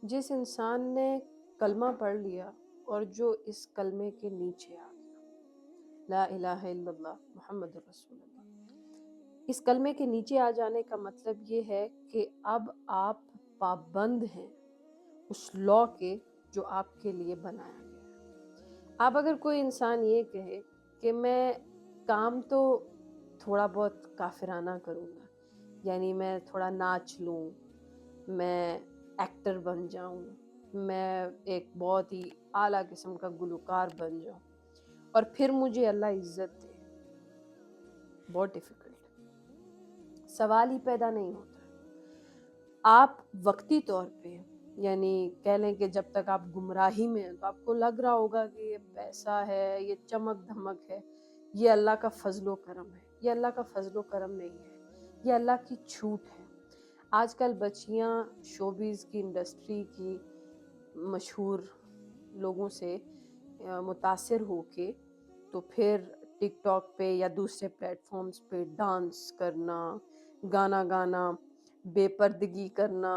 جس انسان نے کلمہ پڑھ لیا اور جو اس کلمے کے نیچے آ گیا، لا الہ الا اللہ محمد رسول اللہ، اس کلمے کے نیچے آ جانے کا مطلب یہ ہے کہ اب آپ پابند ہیں اس لا کے جو آپ کے لیے بنایا گیا ہے۔ اب اگر کوئی انسان یہ کہے کہ میں کام تو تھوڑا بہت کافرانہ کروں گا، یعنی میں تھوڑا ناچ لوں، میں ایکٹر بن جاؤں، میں ایک بہت ہی اعلیٰ قسم کا گلوکار بن جاؤں اور پھر مجھے اللہ عزت دے، بہت ڈیفیکلٹ، سوال ہی پیدا نہیں ہوتا۔ آپ وقتی طور پہ یعنی کہہ لیں کہ جب تک آپ گمراہی میں ہیں تو آپ کو لگ رہا ہوگا کہ یہ پیسہ ہے، یہ چمک دھمک ہے، یہ اللہ کا فضل و کرم ہے۔ یہ اللہ کا فضل و کرم نہیں ہے، یہ اللہ کی چھوٹ ہے۔ آج کل بچیاں شوبیز کی انڈسٹری کی مشہور لوگوں سے متاثر ہو کے تو پھر ٹک ٹاک پہ یا دوسرے پلیٹ فارمز پہ ڈانس کرنا، گانا گانا، بے پردگی کرنا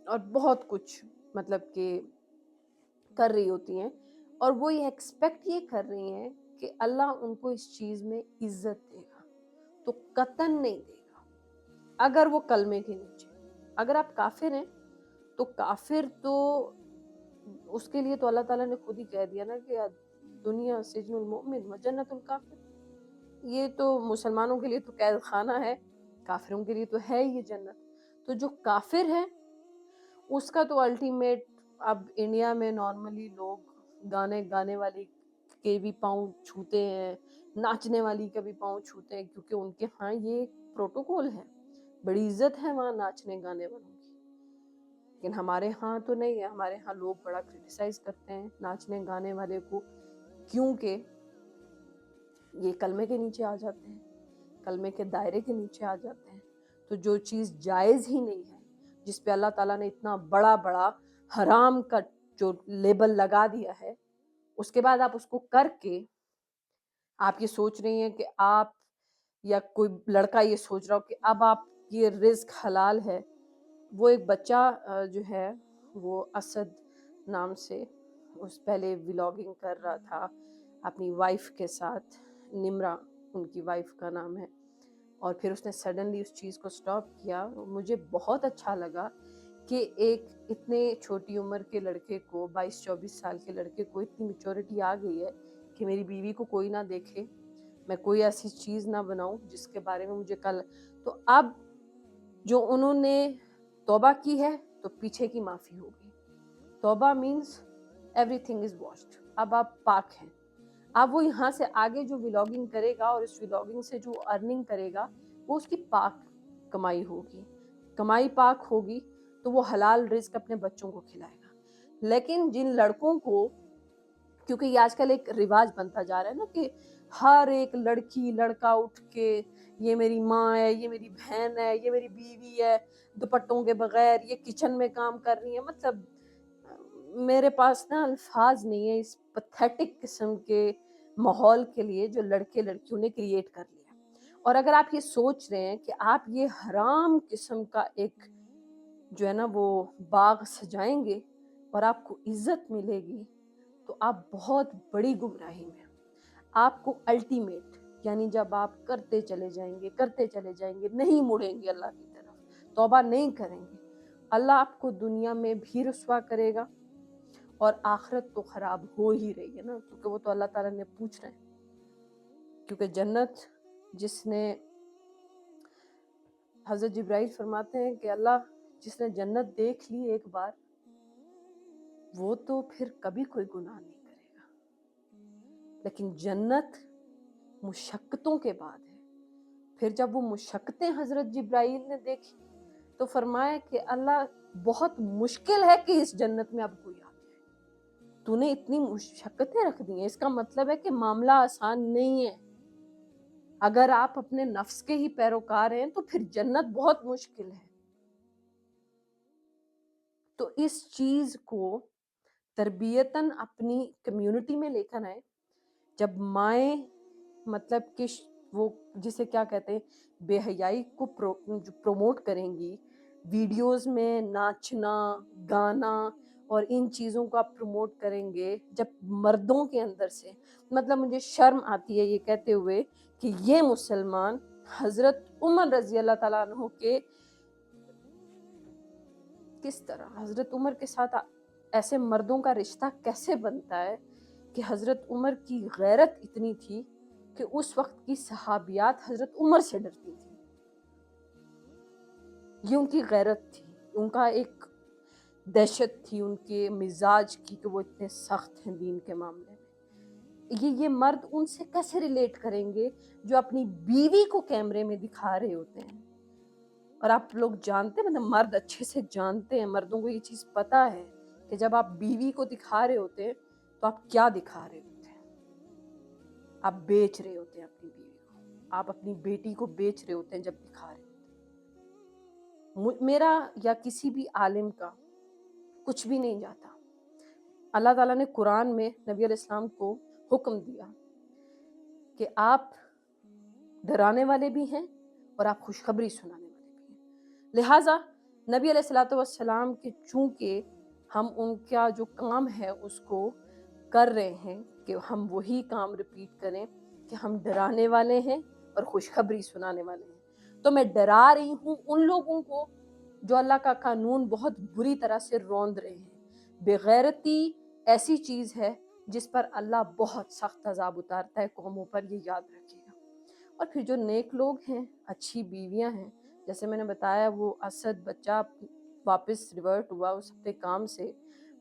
اور بہت کچھ مطلب کہ کر رہی ہوتی ہیں، اور وہ یہ ایکسپیکٹ یہ کر رہی ہیں کہ اللہ ان کو اس چیز میں عزت دے گا، تو قطعاً نہیں دے گا اگر وہ کلمے کے نیچے۔ اگر آپ کافر ہیں تو کافر تو اس کے لیے تو اللہ تعالیٰ نے خود ہی کہہ دیا نا کہ دنیا سجن المؤمن و جنت الکافر، یہ تو مسلمانوں کے لیے تو قید خانہ ہے، کافروں کے لیے تو ہے یہ جنت۔ تو جو کافر ہے اس کا تو الٹیمیٹ، اب انڈیا میں نارملی لوگ گانے والی کے بھی پاؤں چھوتے ہیں، ناچنے والی کا بھی پاؤں چھوتے ہیں، کیونکہ ان کے ہاں یہ پروٹوکول ہے، بڑی عزت ہے وہاں ناچنے گانے والوں کی۔ لیکن ہمارے ہاں تو نہیں ہے، ہمارے ہاں لوگ بڑا کرٹیسائز کرتے ہیں ناچنے گانے والے کو، کیونکہ یہ کلمے کے نیچے آ جاتے ہیں، کلمے کے دائرے کے نیچے آ جاتے ہیں۔ تو جو چیز جائز ہی نہیں ہے، جس پہ اللہ تعالیٰ نے اتنا بڑا بڑا حرام کا جو لیبل لگا دیا ہے، اس کے بعد آپ اس کو کر کے آپ یہ سوچ رہی ہیں کہ آپ یا کوئی لڑکا یہ سوچ رہا ہو کہ اب آپ کی رزق حلال ہے۔ وہ ایک بچہ جو ہے وہ اسد نام سے اس پہلے ولاگنگ کر رہا تھا اپنی وائف کے ساتھ، نمرا ان کی وائف کا نام ہے، اور پھر اس نے سڈنلی اس چیز کو سٹاپ کیا۔ مجھے بہت اچھا لگا کہ ایک اتنے چھوٹی عمر کے لڑکے کو، 22-24 سال کے لڑکے کو اتنی میچورٹی آ گئی ہے کہ میری بیوی کو کوئی نہ دیکھے، میں کوئی ایسی چیز نہ بناؤں جس کے بارے میں مجھے کل۔ تو اب جو انہوں نے توبہ کی ہے تو پیچھے کی معافی ہوگی۔ توبہ means everything is washed, اب آپ پاک ہیں۔ اب وہ یہاں سے آگے جو ولاگنگ کرے گا اور اس ولاگنگ سے جو ارننگ کرے گا وہ اس کی پاک کمائی ہوگی، کمائی پاک ہوگی تو وہ حلال رزق اپنے بچوں کو کھلائے گا۔ لیکن جن لڑکوں کو، کیونکہ یہ آج کل ایک رواج بنتا جا رہا ہے نا کہ ہر ایک لڑکی لڑکا اٹھ کے یہ میری ماں ہے، یہ میری بہن ہے، یہ میری بیوی ہے، دوپٹوں کے بغیر یہ کچن میں کام کر رہی ہے، مطلب میرے پاس نا الفاظ نہیں ہے اس پتھیٹک قسم کے ماحول کے لیے جو لڑکے لڑکیوں نے کریٹ کر لیا۔ اور اگر آپ یہ سوچ رہے ہیں کہ آپ یہ حرام قسم کا ایک جو ہے نا وہ باغ سجائیں گے اور آپ کو عزت ملے گی، تو آپ بہت بڑی گمراہی میں۔ آپ کو الٹیمیٹ یعنی جب آپ کرتے چلے جائیں گے، نہیں مڑیں گے اللہ کی طرف، توبہ نہیں کریں گے، اللہ آپ کو دنیا میں بھی رسوا کرے گا، اور آخرت تو خراب ہو ہی رہی ہے نا، کیونکہ وہ تو اللہ تعالیٰ نے پوچھ رہے ہیں۔ کیونکہ جنت جس نے، حضرت جبرائیل فرماتے ہیں کہ اللہ جس نے جنت دیکھ لی ایک بار وہ تو پھر کبھی کوئی گناہ نہیں کرے گا، لیکن جنت مشقتوں کے بعد ہے۔ پھر جب وہ مشقتیں حضرت جبرائیل نے دیکھی تو فرمایا کہ اللہ بہت مشکل ہے کہ اس جنت میں اب کوئی آ جائے، تو نے اتنی مشقتیں رکھ دی ہیں، اس کا مطلب ہے کہ معاملہ آسان نہیں ہے۔ اگر آپ اپنے نفس کے ہی پیروکار ہیں تو پھر جنت بہت مشکل ہے۔ تو اس چیز کو تربیتاً اپنی کمیونٹی میں لے کر آئیں۔ جب مائیں مطلب کہ وہ جسے کیا کہتے ہیں بے حیائی کو پروموٹ کریں گی، ویڈیوز میں ناچنا گانا اور ان چیزوں کو آپ پروموٹ کریں گے جب مردوں کے اندر سے، مطلب مجھے شرم آتی ہے یہ کہتے ہوئے کہ یہ مسلمان حضرت عمر رضی اللہ تعالیٰ عنہ کے کس طرح حضرت عمر کے ساتھ ایسے مردوں کا رشتہ کیسے بنتا ہے کہ حضرت عمر کی غیرت اتنی تھی کہ اس وقت کی صحابیات حضرت عمر سے ڈرتی تھی. یہ ان کی غیرت تھی، ان کا ایک دہشت تھی ان کے مزاج کی کہ وہ اتنے سخت ہیں دین کے معاملے میں. یہ مرد ان سے کیسے ریلیٹ کریں گے جو اپنی بیوی کو کیمرے میں دکھا رہے ہوتے ہیں؟ اور آپ لوگ جانتے ہیں، مطلب مرد اچھے سے جانتے ہیں، مردوں کو یہ چیز پتا ہے کہ جب آپ بیوی کو دکھا رہے ہوتے ہیں تو آپ کیا دکھا رہے ہوتے ہیں. آپ بیچ رہے ہوتے ہیں اپنی بیوی کو، آپ اپنی بیٹی کو بیچ رہے ہوتے ہیں جب دکھا رہے ہوتے ہیں. میرا یا کسی بھی عالم کا کچھ بھی نہیں جاتا. اللہ تعالیٰ نے قرآن میں نبی علیہ السلام کو حکم دیا کہ آپ ڈرانے والے بھی ہیں اور آپ خوشخبری سنانے والے بھی ہیں. لہٰذا نبی علیہ الصلوۃ والسلام کے چونکہ ہم ان کا جو کام ہے اس کو کر رہے ہیں کہ ہم وہی کام رپیٹ کریں کہ ہم ڈرانے والے ہیں اور خوشخبری سنانے والے ہیں. تو میں ڈرا رہی ہوں ان لوگوں کو جو اللہ کا قانون بہت بری طرح سے روند رہے ہیں. بغیرتی ایسی چیز ہے جس پر اللہ بہت سخت عذاب اتارتا ہے قوموں پر، یہ یاد رکھیے گا. اور پھر جو نیک لوگ ہیں، اچھی بیویاں ہیں، جیسے میں نے بتایا وہ اسد بچہ واپس ریورٹ ہوا اس اپنے کام سے،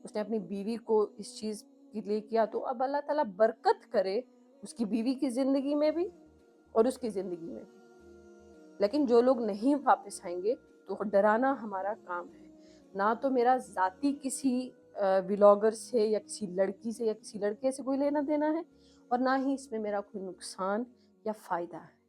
اس نے اپنی بیوی کو اس چیز کے لیے کیا، تو اب اللہ تعالیٰ برکت کرے اس کی بیوی کی زندگی میں بھی اور اس کی زندگی میں بھی. لیکن جو لوگ نہیں واپس آئیں گے تو ڈرانا ہمارا کام ہے. نہ تو میرا ذاتی کسی ولاگر سے یا کسی لڑکی سے یا کسی لڑکے سے کوئی لینا دینا ہے، اور نہ ہی اس میں میرا کوئی نقصان یا فائدہ ہے.